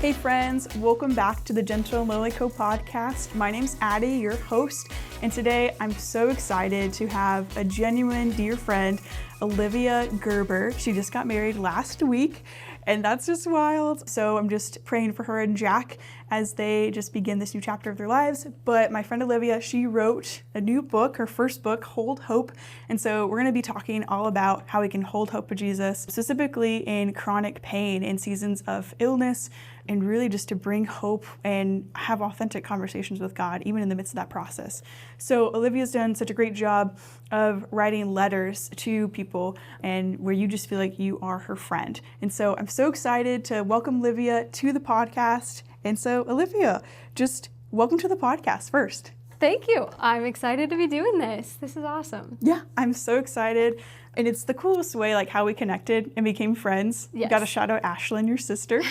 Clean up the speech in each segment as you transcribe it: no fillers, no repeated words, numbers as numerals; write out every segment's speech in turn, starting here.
Hey friends, welcome back to the Gentle and Lowly Co podcast. My name's Addie, your host, and today I'm so excited to have a genuine dear friend, Olivia Gerber. She just got married last week, and that's just wild. So I'm just praying for her and Jack as they just begin this new chapter of their lives. But my friend Olivia, she wrote a new book, her first book, Hold Hope. And so we're going to be talking all about how we can hold hope with Jesus, specifically in chronic pain, in seasons of illness, and really just to bring hope and have authentic conversations with God, even in the midst of that process. So Olivia's done such a great job of writing letters to people and where you just feel like you are her friend. And so I'm so excited to welcome Olivia to the podcast. And so Olivia, just welcome to the podcast first. Thank you. I'm excited to be doing this. This is awesome. Yeah, I'm so excited. And it's the coolest way, like how we connected and became friends. Yes. You got to shout out Ashlyn, your sister,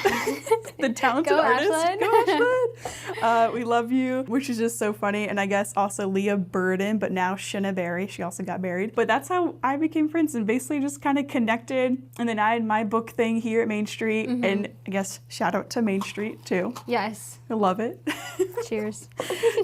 the talented Go artist. Ashlyn. Go Ashlyn. We love you, which is just so funny. And I guess also Leah Burden, but now Shinna Berry. She also got married. But that's how I became friends and basically just kind of connected. And then I had my book thing here at Main Street. Mm-hmm. And I guess shout out to Main Street too. Yes. I love it. Cheers.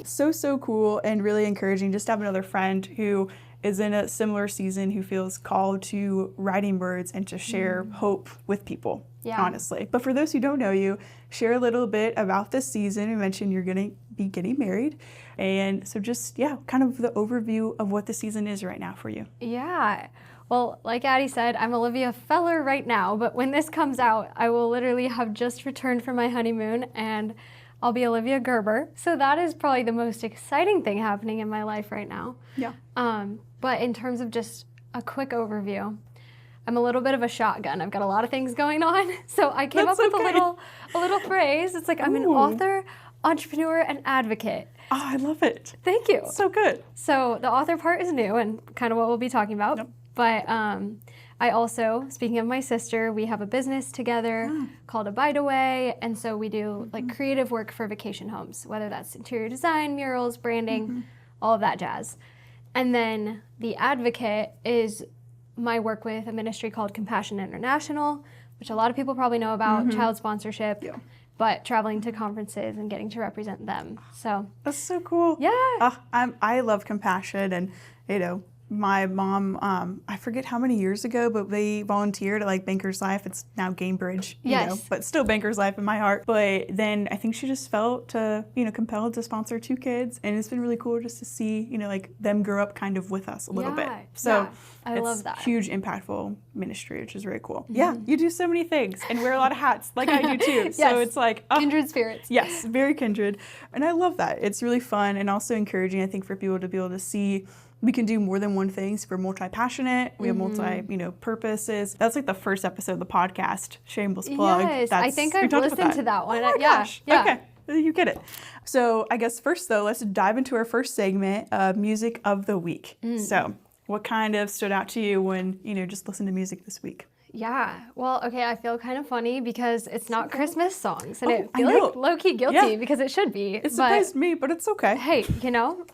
So cool and really encouraging just to have another friend who is in a similar season, who feels called to writing words and to share hope with people, honestly. But for those who don't know you, share a little bit about this season. You mentioned you're going to be getting married. And so just, kind of the overview of what the season is right now for you. Yeah. Well, like Addie said, I'm Olivia Feller right now, but when this comes out, I will literally have just returned from my honeymoon and I'll be Olivia Gerber. So that is probably the most exciting thing happening in my life right now. Yeah. But in terms of just a quick overview, I'm a little bit of a shotgun. I've got a lot of things going on. So I came up with a little phrase. It's like I'm an author, entrepreneur, and advocate. Oh, I love it. Thank you. So good. So the author part is new and kind of what we'll be talking about. Yep. But I also, speaking of my sister, we have a business together called Abide Away. And so we do like creative work for vacation homes, whether that's interior design, murals, branding, all of that jazz. And then the advocate is my work with a ministry called Compassion International, which a lot of people probably know about, child sponsorship, but traveling to conferences and getting to represent them. So that's so cool. Yeah. I love Compassion, and my mom, I forget how many years ago, but they volunteered at like Banker's Life. It's now Gamebridge, but still Banker's Life in my heart. But then I think she just felt compelled to sponsor 2 kids. And it's been really cool just to see, like them grow up kind of with us a little bit. So I love that. Huge, impactful ministry, which is very cool. Yeah, you do so many things and wear a lot of hats like I do too. So it's like kindred spirits. Yes, very kindred. And I love that. It's really fun and also encouraging, I think, for people to be able to see we can do more than one thing. So we're multi-passionate. We have purposes. That's like the first episode of the podcast. Shameless plug. Yes, I think I've listened to that one. Oh my gosh. Okay, you get it. So I guess first though, let's dive into our first segment, Music of the Week. So what kind of stood out to you when, just listened to music this week? Yeah. Well, okay, I feel kind of funny because it's not Christmas songs. And I feel like low-key guilty because it should be. It surprised me, but it's okay. Hey,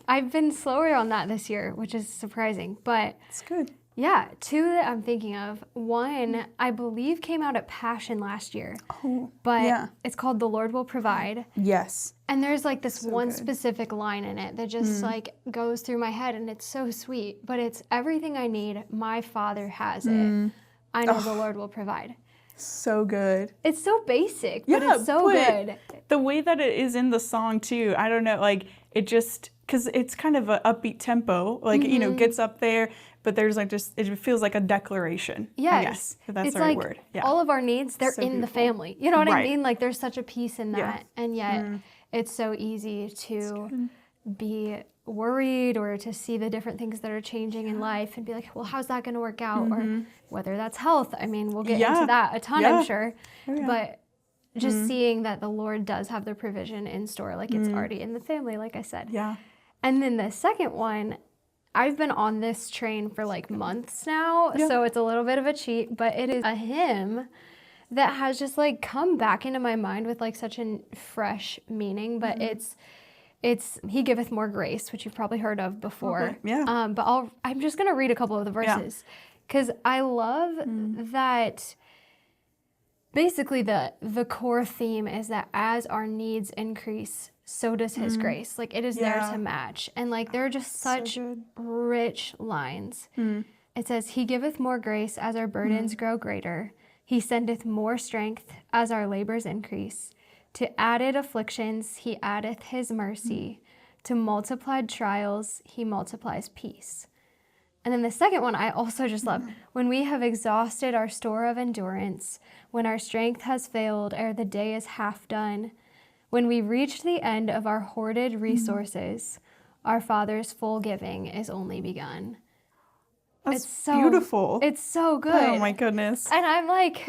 I've been slower on that this year, which is surprising. But it's good. Yeah, 2 that I'm thinking of. One, I believe came out at Passion last year. Oh, but it's called The Lord Will Provide. Yes. And there's like this one specific line in it that just like goes through my head and it's so sweet. But it's everything I need, my Father has it. I know the Lord will provide. So good. It's so basic, but it's so good. The way that it is in the song too, I don't know, like it just, because it's kind of an upbeat tempo, like, gets up there, but there's like just, it feels like a declaration. Yes. I guess, if that's it's the right like word. Yeah. All of our needs, they're so in beautiful. The family. You know what I mean? Like there's such a peace in that. And yet it's so easy to be worried or to see the different things that are changing in life and be like, well, how's that going to work out? Or whether that's health. I mean, we'll get into that a ton, I'm sure. But just seeing that the Lord does have the provision in store, like it's already in the family, like I said. Yeah. And then the second one, I've been on this train for like months now, so it's a little bit of a cheat, but it is a hymn that has just like come back into my mind with like such a fresh meaning, but it's He Giveth More Grace, which you've probably heard of before. Okay. Yeah. But I'm just going to read a couple of the verses because I love that basically the core theme is that as our needs increase, so does his grace. Like, it is there to match. And like, there are just such rich lines. It says, he giveth more grace as our burdens grow greater. He sendeth more strength as our labors increase. To added afflictions, he addeth his mercy. To multiplied trials, he multiplies peace. And then the second one I also just love. When we have exhausted our store of endurance, when our strength has failed ere the day is half done, when we reach the end of our hoarded resources, our Father's full giving is only begun. That's so beautiful. It's so good. Oh my goodness. And I'm like,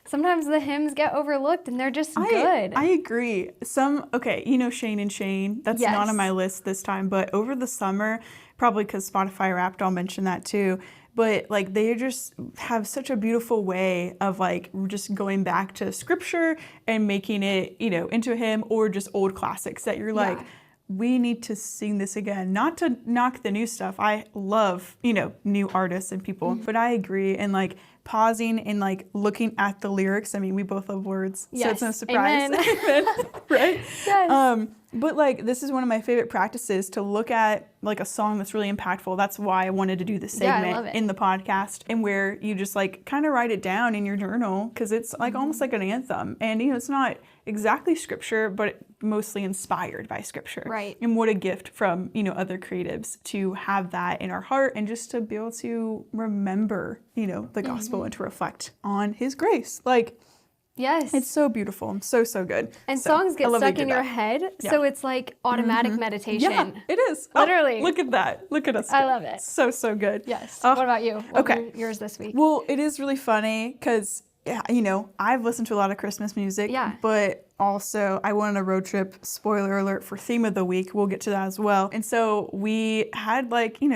sometimes the hymns get overlooked and they're just good. I agree. Shane and Shane, that's not on my list this time, but over the summer, probably because Spotify Wrapped, I'll mention that too. But like, they just have such a beautiful way of like just going back to scripture and making it, into a hymn, or just old classics that you're like, we need to sing this again. Not to knock the new stuff. I love, new artists and people, but I agree. And like pausing and like looking at the lyrics. I mean, we both love words, so it's no surprise. Amen. Right? Yes. But like, this is one of my favorite practices, to look at like a song that's really impactful. That's why I wanted to do this segment in the podcast, and where you just like kind of write it down in your journal, because it's like almost like an anthem. And it's not exactly scripture, but mostly inspired by scripture. Right. And what a gift from, other creatives to have that in our heart, and just to be able to remember, the gospel and to reflect on his grace. Like, yes. It's so beautiful. So good. And songs get stuck in your head, so it's like automatic meditation. Yeah, it is. Literally. Oh, look at that. Look at us. I love it. So good. Yes. What about you? What were yours this week? Well, it is really funny because, I've listened to a lot of Christmas music, but also I went on a road trip, spoiler alert, for theme of the week. We'll get to that as well. And so we had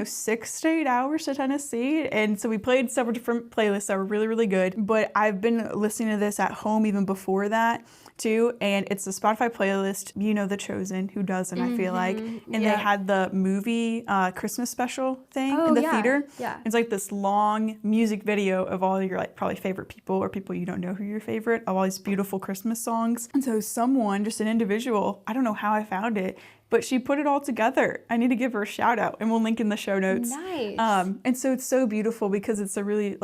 6 to 8 hours to Tennessee. And so we played several different playlists that were really, really good. But I've been listening to this at home even before that too. And it's a Spotify playlist, The Chosen, who doesn't, I feel like. And they had the movie Christmas special thing in the theater. Yeah. It's like this long music video of all your probably favorite people, or people you don't know who your favorite, of all these beautiful Christmas songs. And so someone, just an individual, I don't know how I found it, but she put it all together. I need to give her a shout out, and we'll link in the show notes. Nice. And so it's so beautiful because it's a really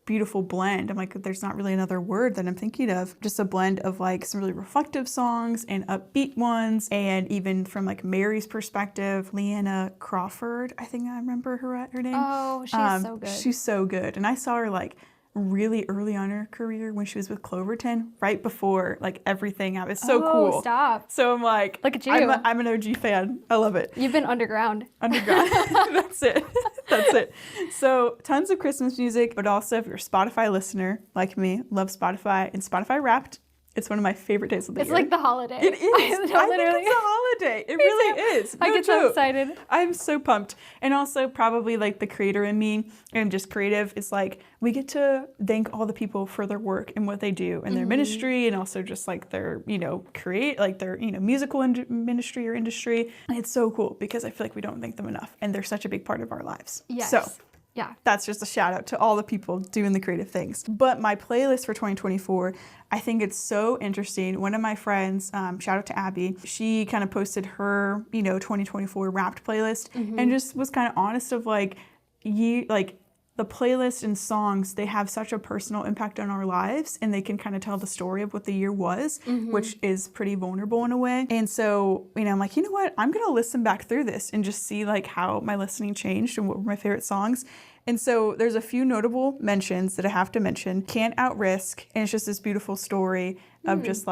beautiful blend. I'm like, there's not really another word that I'm thinking of. Just a blend of some really reflective songs and upbeat ones, and even from Mary's perspective, Leanna Crawford, I think I remember her name. Oh, she's so good. She's so good. And I saw her really early on in her career when she was with Cloverton, right before everything happened. It's so cool. Stop. So I'm like, look at you. I'm an OG fan. I love it. You've been underground. That's it. That's it. So tons of Christmas music, but also if you're a Spotify listener like me, love Spotify and Spotify Wrapped. It's one of my favorite days of the year. It's like the holiday. It is. I think it's a holiday. It really is. I get so excited. I'm so pumped. And also probably the creator in me and just creative is we get to thank all the people for their work and what they do in their ministry, and also just their, their, musical ministry or industry. And it's so cool because I feel like we don't thank them enough, and they're such a big part of our lives. Yes. So yeah, that's just a shout out to all the people doing the creative things. But my playlist for 2024, I think it's so interesting. One of my friends, shout out to Addie, she kind of posted her, 2024 Wrapped playlist, and just was kind of honest of the playlist and songs, they have such a personal impact on our lives, and they can kind of tell the story of what the year was, which is pretty vulnerable in a way. And so, I'm like, you know what? I'm going to listen back through this and just see how my listening changed and what were my favorite songs. And so there's a few notable mentions that I have to mention. Can't Outrisk, and it's just this beautiful story of just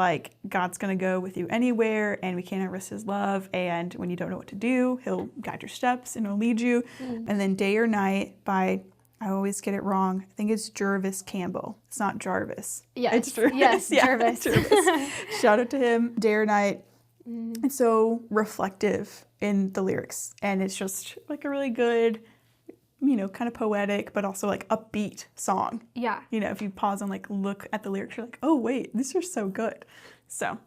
God's going to go with you anywhere, and we can't outrisk his love, and when you don't know what to do, he'll guide your steps and he'll lead you. And then Day or Night by, I always get it wrong, I think it's Jervis Campbell. It's not Jarvis. Yes. It's Jervis. Yes, yeah, Jervis. Jervis. Shout out to him. Day or Night. It's so reflective in the lyrics, and it's just a really good, kind of poetic, but also upbeat song. Yeah. If you pause and look at the lyrics, you're like, oh wait, these are so good. So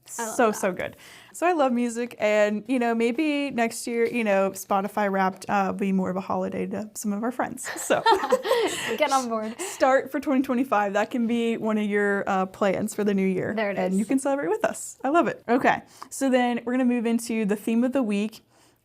So good. So I love music, and maybe next year, Spotify Wrapped will be more of a holiday to some of our friends. So get on board. Start for 2025. That can be one of your plans for the new year. There it is. And you can celebrate with us. I love it. Okay, so then we're gonna move into the theme of the week.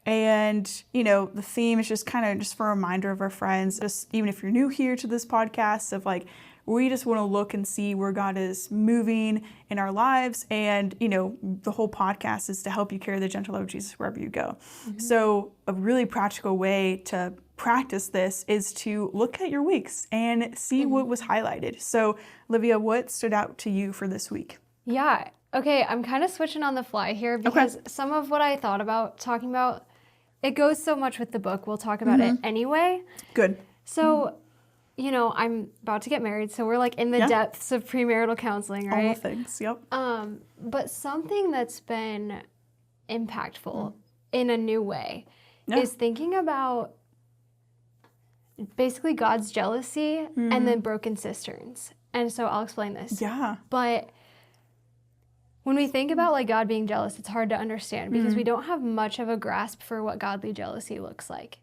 And, the theme is just kind of just for a reminder of our friends, just even if you're new here to this podcast, of like, we just want to look and see where God is moving in our lives. And, the whole podcast is to help you carry the gentle love of Jesus wherever you go. Mm-hmm. So a really practical way to practice this is to look at your weeks and see what was highlighted. So, Olivia, what stood out to you for this week? Yeah. Okay, I'm kind of switching on the fly here because some of what I thought about talking about, it goes so much with the book. We'll talk about it anyway. Good. So, I'm about to get married, so we're like in the depths of premarital counseling, right? All the things, yep. But something that's been impactful in a new way is thinking about basically God's jealousy and then broken cisterns. And so I'll explain this. Yeah. But when we think about like God being jealous, it's hard to understand because we don't have much of a grasp for what godly jealousy looks like.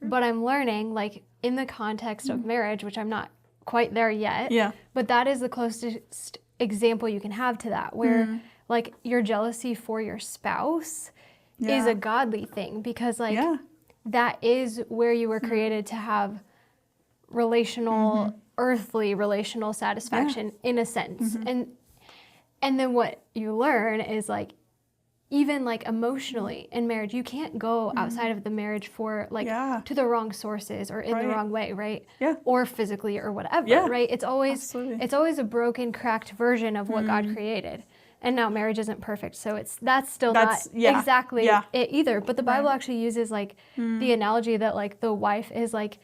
But I'm learning, like, in the context of marriage, which I'm not quite there yet, but that is the closest example you can have to that, where, like, your jealousy for your spouse is a godly thing because, like, that is where you were created to have relational, earthly relational satisfaction in a sense. And then what you learn is, like, even like emotionally in marriage, you can't go outside of the marriage for like to the wrong sources or in the wrong way, right? Yeah. Or physically or whatever, right? It's always a broken, cracked version of what God created. And now marriage isn't perfect, so that's still not exactly it either. But the Bible actually uses like the analogy that like the wife is like,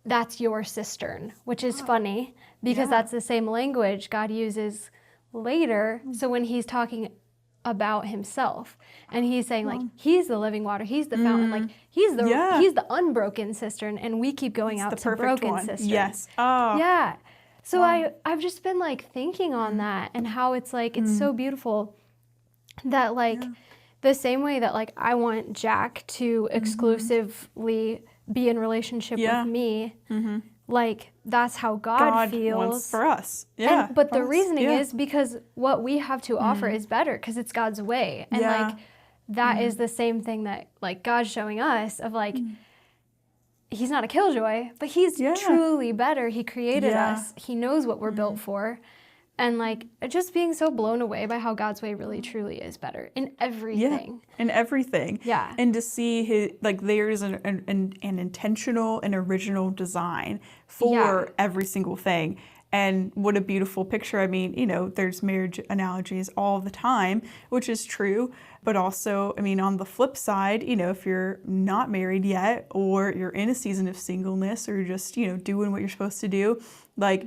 that's your cistern, which is funny because that's the same language God uses later. So when he's talking about himself and he's saying like he's the living water, he's the fountain, like he's the unbroken cistern, and we keep going out to broken cisterns. So I've just been like thinking on that and how it's like it's so beautiful that like the same way that like I want Jack to exclusively be in relationship with me, like that's how God feels wants for us. But the reasoning is because what we have to offer is better because it's God's way. And like that is the same thing that like God's showing us of like he's not a killjoy, but he's truly better. He created us. He knows what we're built for. And like just being so blown away by how God's way really truly is better in everything. In everything. Yeah. And to see his, like there's an intentional and original design for every single thing. And what a beautiful picture. I mean, there's marriage analogies all the time, which is true. But also, I mean, on the flip side, if you're not married yet or you're in a season of singleness or you're just, doing what you're supposed to do, like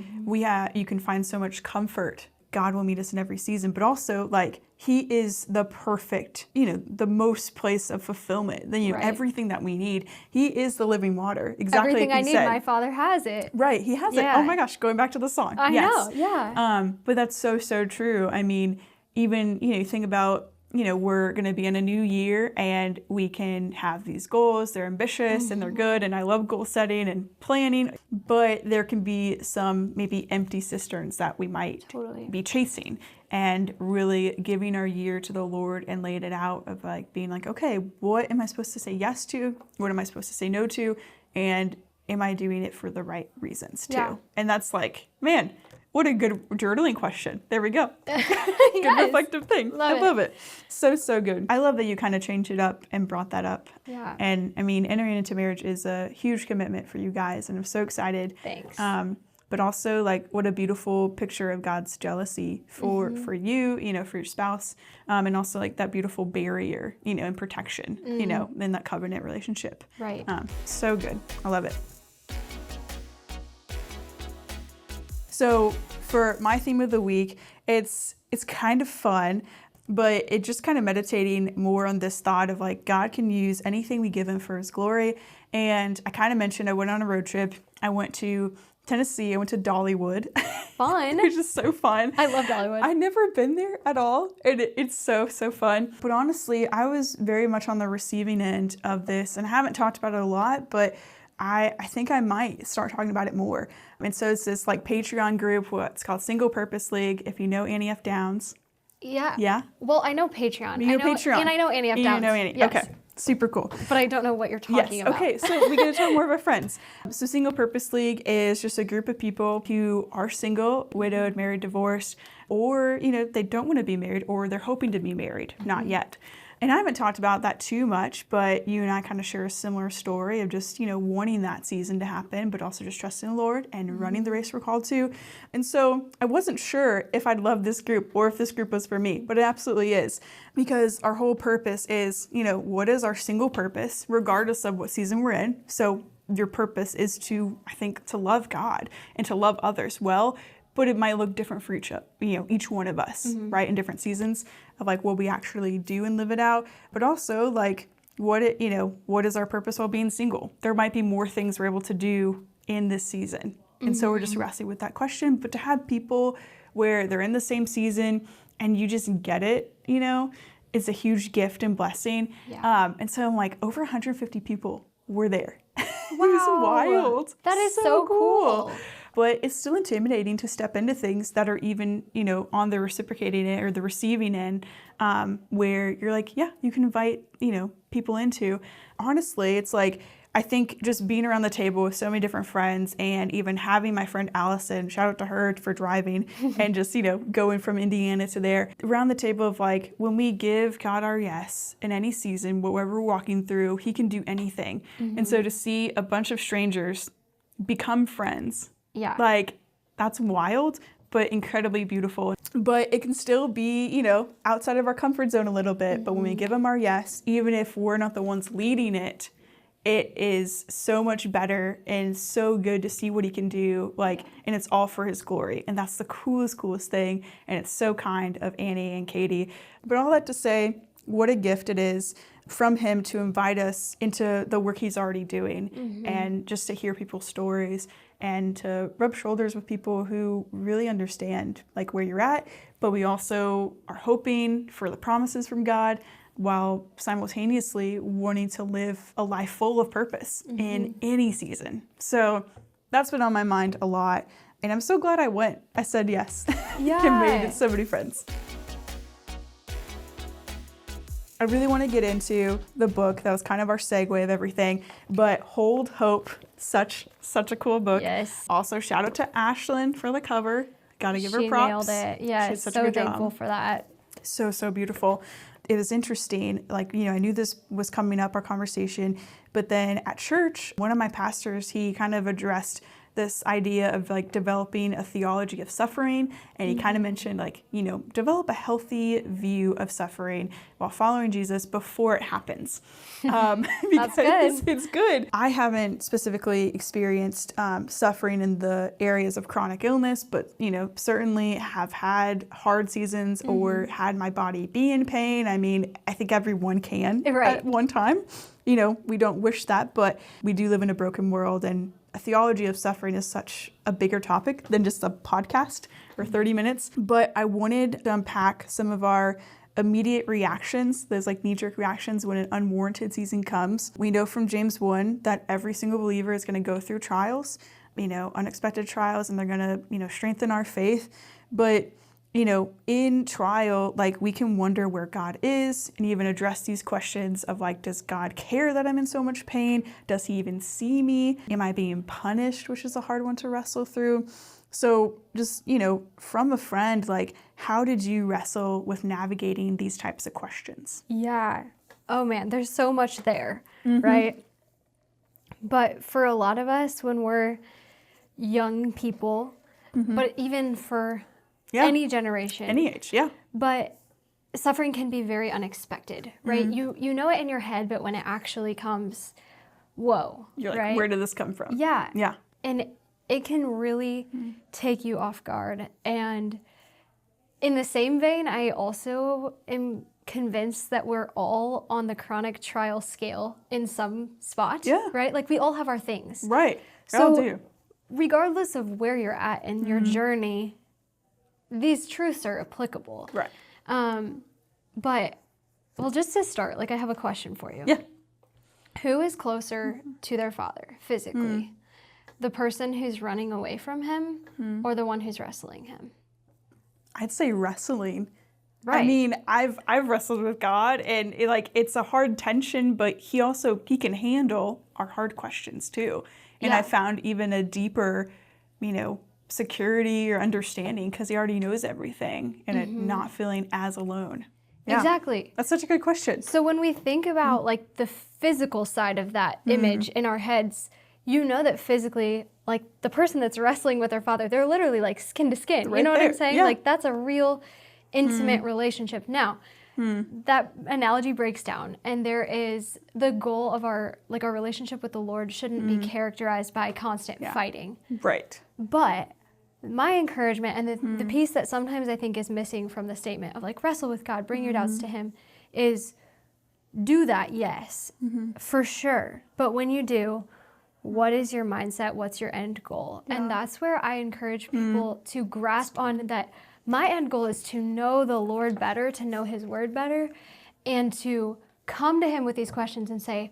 you can find so much comfort. God will meet us in every season, but also like he is the perfect, the most place of fulfillment. Then everything that we need. He is the living water. Exactly. Everything like I need, said. My Father has it. Right. He has it. Oh my gosh. Going back to the song. I know. Yeah. But that's so true. I mean, even, you think about, we're going to be in a new year and we can have these goals. They're ambitious and they're good. And I love goal setting and planning, but there can be some maybe empty cisterns that we might be chasing, and really giving our year to the Lord and laying it out of like being like, okay, what am I supposed to say yes to? What am I supposed to say no to? And am I doing it for the right reasons too? Yeah. And that's like, man, what a good journaling question. There we go. Good reflective thing. I love it. So good. I love that you kind of changed it up and brought that up. Yeah. And I mean, entering into marriage is a huge commitment for you guys, and I'm so excited. Thanks. But also like what a beautiful picture of God's jealousy for you, for your spouse, and also like that beautiful barrier, and protection, in that covenant relationship. Right. So good. I love it. So for my theme of the week, it's kind of fun, but it's just kind of meditating more on this thought of like God can use anything we give him for his glory. And I kind of mentioned I went on a road trip. I went to Tennessee. I went to Dollywood. Fun. Which is so fun. I love Dollywood. I've never been there at all, and it's so fun. But honestly, I was very much on the receiving end of this, and I haven't talked about it a lot, but I think I might start talking about it more. And so it's this like Patreon group, what's called Single Purpose League, if you know Annie F. Downs. Yeah. Yeah? Well, I know Patreon. You know Patreon. And I know Annie F. Downs. You know Annie. Yes. Okay. Super cool. But I don't know what you're talking about. Okay, so we get to talk more of our friends. So Single Purpose League is just a group of people who are single, widowed, married, divorced, or, they don't want to be married, or they're hoping to be married, not yet. And I haven't talked about that too much, but you and I kind of share a similar story of just, wanting that season to happen, but also just trusting the Lord and running the race we're called to. And so I wasn't sure if I'd love this group or if this group was for me, but it absolutely is, because our whole purpose is, what is our single purpose, regardless of what season we're in. So your purpose is to, I think, to love God and to love others well. But it might look different for each one of us, right? In different seasons of like what we actually do and live it out. But also like what is our purpose while being single? There might be more things we're able to do in this season. And so we're just wrestling with that question. But to have people where they're in the same season and you just get it, it's a huge gift and blessing. Yeah. And so I'm like, over 150 people were there. Wow. It was wild. That is so cool. But it's still intimidating to step into things that are even, on the reciprocating end or the receiving end, where you're like, yeah, you can invite, people into. Honestly, it's like, I think just being around the table with so many different friends and even having my friend Addison, shout out to her for driving and just, going from Indiana to there, around the table of like, when we give God our yes in any season, whatever we're walking through, he can do anything. And so to see a bunch of strangers become friends, yeah, like that's wild, but incredibly beautiful. But it can still be, outside of our comfort zone a little bit. But when we give him our yes, even if we're not the ones leading it, it is so much better and so good to see what he can do, and it's all for his glory. And that's the coolest thing. And it's so kind of Annie and Katy. But all that to say, what a gift it is from him to invite us into the work he's already doing and just to hear people's stories and to rub shoulders with people who really understand like where you're at, but we also are hoping for the promises from God while simultaneously wanting to live a life full of purpose in any season. So that's been on my mind a lot. And I'm so glad I went. I said yes. Yeah. And made so many friends. I really want to get into the book. That was kind of our segue of everything. But Hold Hope, such a cool book. Yes. Also, shout out to Ashlyn for the cover. Got to give her She props. nailed it. Yeah, so thankful for that. So beautiful. It was interesting. I knew this was coming up, our conversation. But then at church, one of my pastors, he kind of addressed this idea of developing a theology of suffering. And he kind of mentioned develop a healthy view of suffering while following Jesus before it happens. Because it's good. I haven't specifically experienced suffering in the areas of chronic illness, but certainly have had hard seasons or had my body be in pain. I mean, I think everyone can at one time. We don't wish that, but we do live in a broken world, and a theology of suffering is such a bigger topic than just a podcast or 30 minutes. But I wanted to unpack some of our immediate reactions, those knee-jerk reactions when an unwarranted season comes. We know from James 1 that every single believer is going to go through trials, unexpected trials, and they're going to, strengthen our faith. But in trial, we can wonder where God is and even address these questions of does God care that I'm in so much pain? Does he even see me? Am I being punished? Which is a hard one to wrestle through. So just, from a friend, how did you wrestle with navigating these types of questions? Yeah. Oh man, there's so much there, right? But for a lot of us, when we're young people, but even for any generation. Any age, yeah. But suffering can be very unexpected, right? You know it in your head, but when it actually comes, whoa. You're right? Where did this come from? Yeah. Yeah. And it can really take you off guard. And in the same vein, I also am convinced that we're all on the chronic trial scale in some spot, right? We all have our things. Right. We So all do. regardless of where you're at in your journey, these truths are applicable. Right. But, well, just to start, like, I have a question for you. Yeah. Who is closer to their father physically? The person who's running away from him or the one who's wrestling him? I'd say wrestling. Right. I mean, I've wrestled with God, and it's a hard tension, but he can handle our hard questions too. And I found even a deeper, security or understanding because he already knows everything, and it not feeling as alone. Yeah. Exactly. That's such a good question. So when we think about like the physical side of that image in our heads, that physically, like the person that's wrestling with their father, they're literally like skin to skin. Right, you know there. what I'm saying? Yeah. Like that's a real intimate relationship. Now, that analogy breaks down, and there is the goal of our relationship with the Lord shouldn't be characterized by constant fighting. Right. But my encouragement and the piece that sometimes I think is missing from the statement of like wrestle with God, bring your doubts to him, is do that, yes, for sure. But when you do, what is your mindset? What's your end goal? Yeah. And that's where I encourage people to grasp on that. My end goal is to know the Lord better, to know his word better, and to come to him with these questions and say,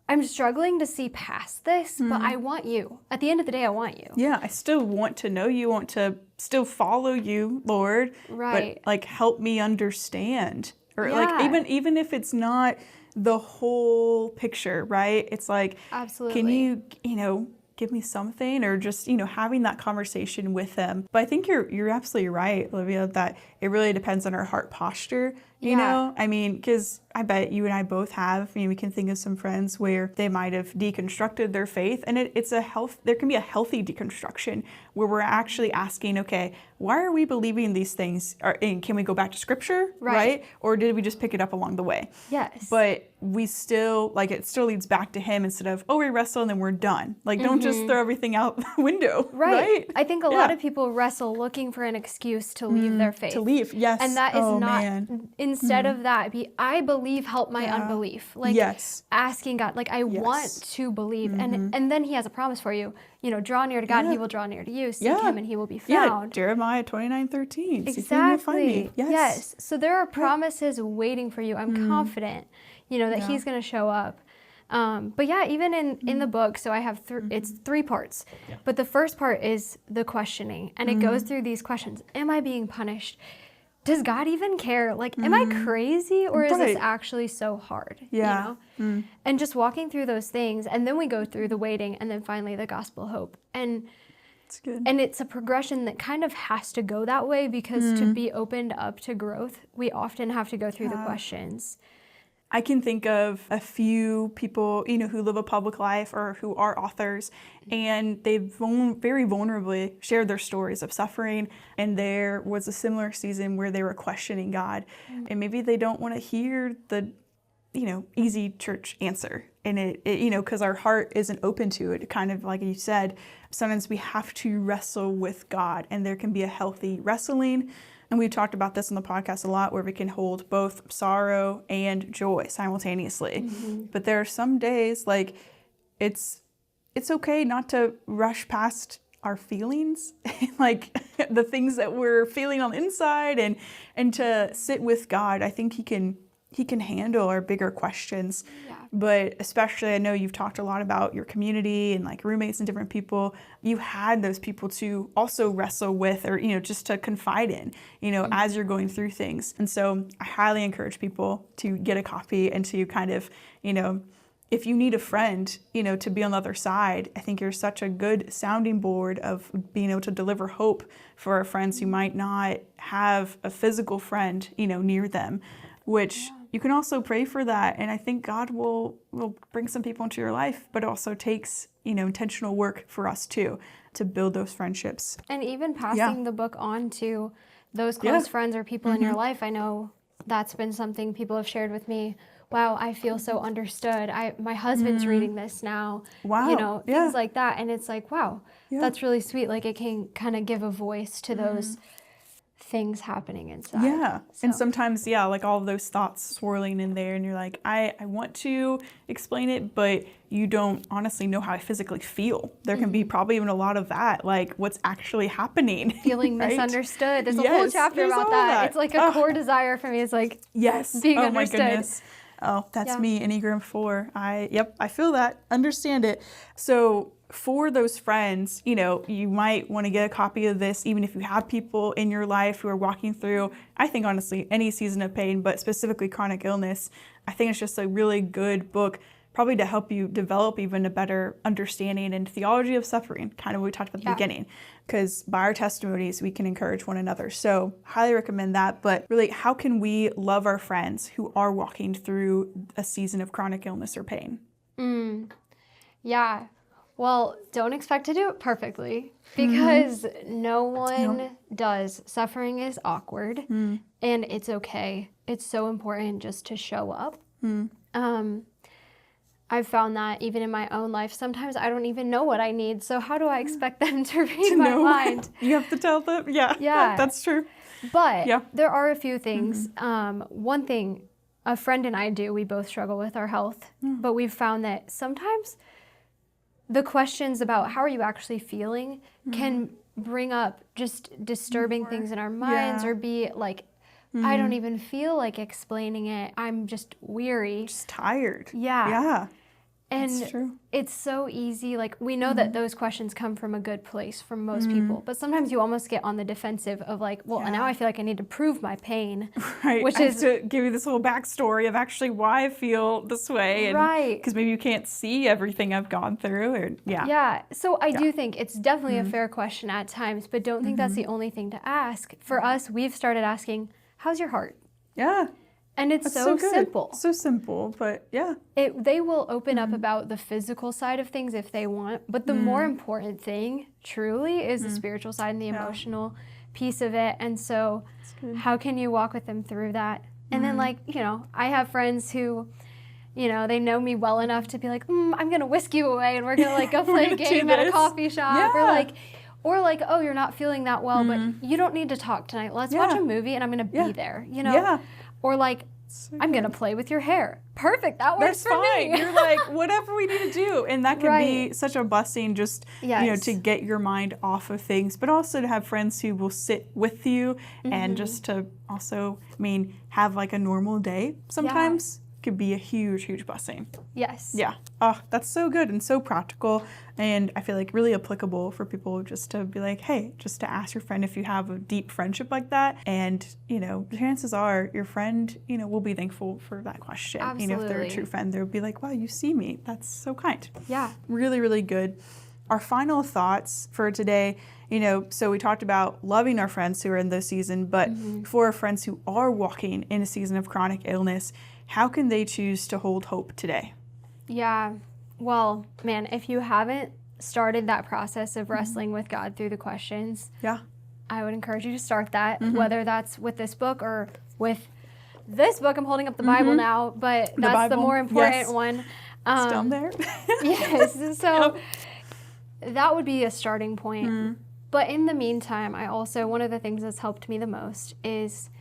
I'm struggling to see past this, but I want you. At the end of the day, I want you. Yeah, I still want to know you, want to still follow you, Lord. Right. But help me understand. Or Yeah. even if it's not the whole picture, right? It's like, Absolutely. can you, give me something, or just, having that conversation with them. But I think you're absolutely right, Olivia, that it really depends on our heart posture, you know? I mean, because I bet you and I both have, we can think of some friends where they might have deconstructed their faith, and there can be a healthy deconstruction where we're actually asking, okay, why are we believing these things? And can we go back to scripture, right? Or did we just pick it up along the way? Yes. But we still, it still leads back to him instead of, we wrestle and then we're done. Don't just throw everything out the window, right? I think a lot of people wrestle looking for an excuse to leave their faith. To leave, yes. And that is not, man. Instead of that, I believe, help my unbelief. Asking God, I want to believe. And then he has a promise for you. Draw near to God, he will draw near to you. Seek him and he will be found. Yeah, Jeremiah 29:13. Exactly. Yes. So there are promises waiting for you. I'm confident, that he's going to show up. But yeah, even in the book, so I have it's 3 parts. Yeah. But the first part is the questioning, and it goes through these questions. Am I being punished? Does God even care? Am I crazy, or is this actually so hard? Yeah. And just walking through those things, and then we go through the waiting, and then finally the gospel hope. And it's good. And it's a progression that kind of has to go that way, because to be opened up to growth, we often have to go through the questions. I can think of a few people, who live a public life or who are authors, and they've very vulnerably shared their stories of suffering. And there was a similar season where they were questioning God, and maybe they don't want to hear the, easy church answer. And it because our heart isn't open to it. Kind of like you said, sometimes we have to wrestle with God, and there can be a healthy wrestling. And we've talked about this on the podcast a lot, where we can hold both sorrow and joy simultaneously. But there are some days, it's okay not to rush past our feelings, the things that we're feeling on the inside, and to sit with God. I think He can handle our bigger questions. Yeah. But especially, I know you've talked a lot about your community and roommates and different people. You had those people to also wrestle with, or, just to confide in, as you're going through things. And so I highly encourage people to get a copy and to kind of, if you need a friend, to be on the other side. I think you're such a good sounding board of being able to deliver hope for our friends who might not have a physical friend, near them, which you can also pray for that. And I think God will bring some people into your life, but it also takes, intentional work for us too, to build those friendships. And even passing the book on to those close friends or people in your life. I know that's been something people have shared with me. Wow, I feel so understood. My husband's reading this now. Wow. Things like that. And it's wow, that's really sweet. It can kind of give a voice to those things happening inside. Yeah. So. And sometimes, like all of those thoughts swirling in there and you're like, I want to explain it, but you don't honestly know how I physically feel. There can be probably even a lot of that, like what's actually happening. Feeling right? misunderstood. There's a whole chapter about that. It's like a core desire for me is like being understood. My goodness. Oh, that's me, Enneagram 4. I feel that, understand it. So for those friends, you might want to get a copy of this, even if you have people in your life who are walking through, I think honestly, any season of pain, but specifically chronic illness. I think it's just a really good book, probably to help you develop even a better understanding and theology of suffering, kind of what we talked about at the beginning, because by our testimonies, we can encourage one another. So highly recommend that. But really, how can we love our friends who are walking through a season of chronic illness or pain? Yeah. Well, don't expect to do it perfectly because no one does. Suffering is awkward and it's okay. It's so important just to show up. I've found that even in my own life, sometimes I don't even know what I need. So how do I expect them to read my mind? You have to tell them. Yeah, that's true. But there are a few things. One thing a friend and I do, we both struggle with our health, but we've found that sometimes the questions about how are you actually feeling can bring up just disturbing things in our minds or be like, I don't even feel like explaining it. I'm just weary. Just tired. Yeah. And that's true. It's so easy. Like, we know that those questions come from a good place from most people, but sometimes you almost get on the defensive of like, well, now I feel like I need to prove my pain. Right. Which is to give you this whole backstory of actually why I feel this way. And, because maybe you can't see everything I've gone through. Or, Yeah. So I do think it's definitely a fair question at times, but don't think that's the only thing to ask. For us, we've started asking, how's your heart? Yeah. And it's so simple. So simple, but They will open up about the physical side of things if they want, but the more important thing, truly, is the spiritual side and the emotional piece of it. And so how can you walk with them through that? And then, like, I have friends who, they know me well enough to be like, I'm going to whisk you away and we're going to, like, go play a game at a coffee shop. Or like, oh, you're not feeling that well, but you don't need to talk tonight. Let's watch a movie and I'm going to be there, Or like, I'm going to play with your hair. Perfect. That works for me. You're like, whatever we need to do. And that can be such a blessing just, to get your mind off of things, but also to have friends who will sit with you and just to also, have like a normal day sometimes. Could be a huge blessing. Yes. Yeah. Oh, that's so good and so practical, and I feel like really applicable for people just to be like, hey, just to ask your friend if you have a deep friendship like that, and chances are your friend will be thankful for that question. Absolutely. If they're a true friend, they'll be like, wow, you see me. That's so kind. Yeah. Really good. Our final thoughts for today, so we talked about loving our friends who are in this season, but for our friends who are walking in a season of chronic illness, how can they choose to hold hope today? Yeah. Well, man, if you haven't started that process of wrestling with God through the questions, I would encourage you to start that, whether that's with this book or with this book. I'm holding up the Bible now, but that's the more important one. It's down there. Yes. So that would be a starting point. But in the meantime, one of the things that's helped me the most is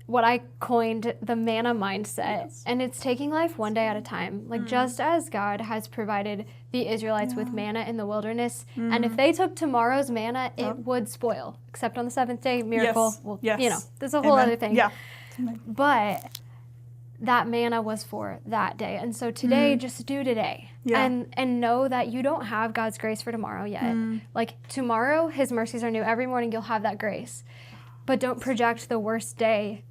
what I coined the manna mindset. And it's taking life one day at a time. Like, just as God has provided the Israelites with manna in the wilderness, and if they took tomorrow's manna, it would spoil. Except on the seventh day, miracle. There's a whole other thing. Yeah. But that manna was for that day. And so today, just do today. Yeah. And know that you don't have God's grace for tomorrow yet. Like, tomorrow, his mercies are new. Every morning you'll have that grace. But don't project the worst day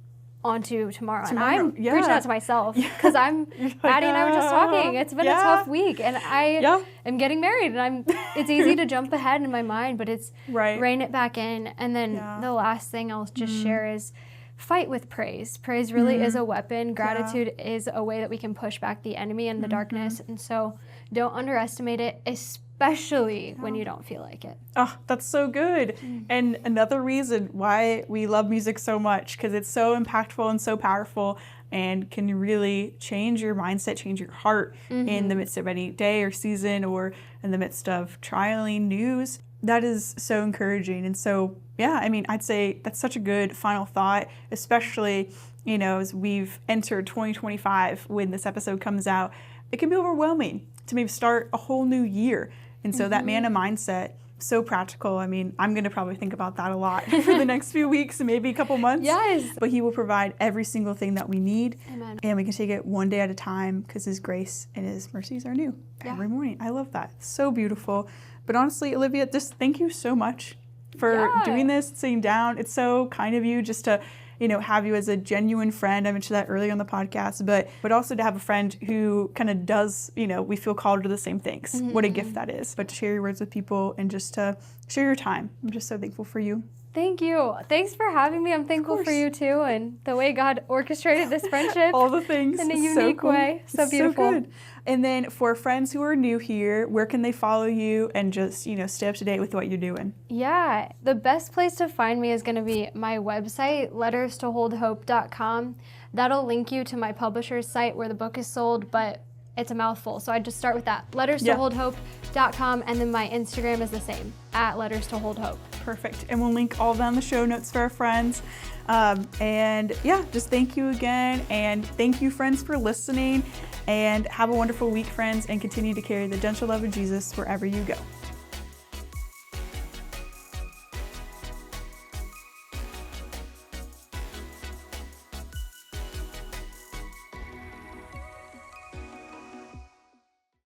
onto tomorrow. And I'm preaching that to myself because I'm Addie and I were just talking. It's been a tough week, and I am getting married, and it's easy to jump ahead in my mind, but it's rein it back in. And then the last thing I'll just share is fight with praise. Praise really is a weapon. Gratitude is a way that we can push back the enemy and the darkness. And so don't underestimate it, especially when you don't feel like it. Oh, that's so good. And another reason why we love music so much, because it's so impactful and so powerful and can really change your mindset, change your heart in the midst of any day or season or in the midst of trialing news. That is so encouraging. And so, yeah, I mean, I'd say that's such a good final thought, especially, you know, as we've entered 2025 when this episode comes out. It can be overwhelming to maybe start a whole new year. And so that manna mindset, so practical. I mean, I'm going to probably think about that a lot for the next few weeks and maybe a couple months. Yes. But he will provide every single thing that we need. Amen. And we can take it one day at a time because his grace and his mercies are new every morning. I love that. So beautiful. But honestly, Olivia, just thank you so much for doing this, sitting down. It's so kind of you just to, you know, have you as a genuine friend. I mentioned that earlier on the podcast, but also to have a friend who kind of does, you know, we feel called to the same things. What a gift that is. But to share your words with people and just to share your time. I'm just so thankful for you. Thank you. Thanks for having me. I'm thankful for you too, and the way God orchestrated this friendship. All the things. In a unique way. So beautiful. So good. And then for friends who are new here, where can they follow you and just, you know, stay up to date with what you're doing? Yeah, the best place to find me is going to be my website, letterstoholdhope.com. That'll link you to my publisher's site where the book is sold, but it's a mouthful. So I just start with that, letterstoholdhope.com, and then my Instagram is the same, @letterstoholdhope. Perfect. And we'll link all that in the show notes for our friends. And yeah, just thank you again. And thank you, friends, for listening. And have a wonderful week, friends, and continue to carry the gentle love of Jesus wherever you go.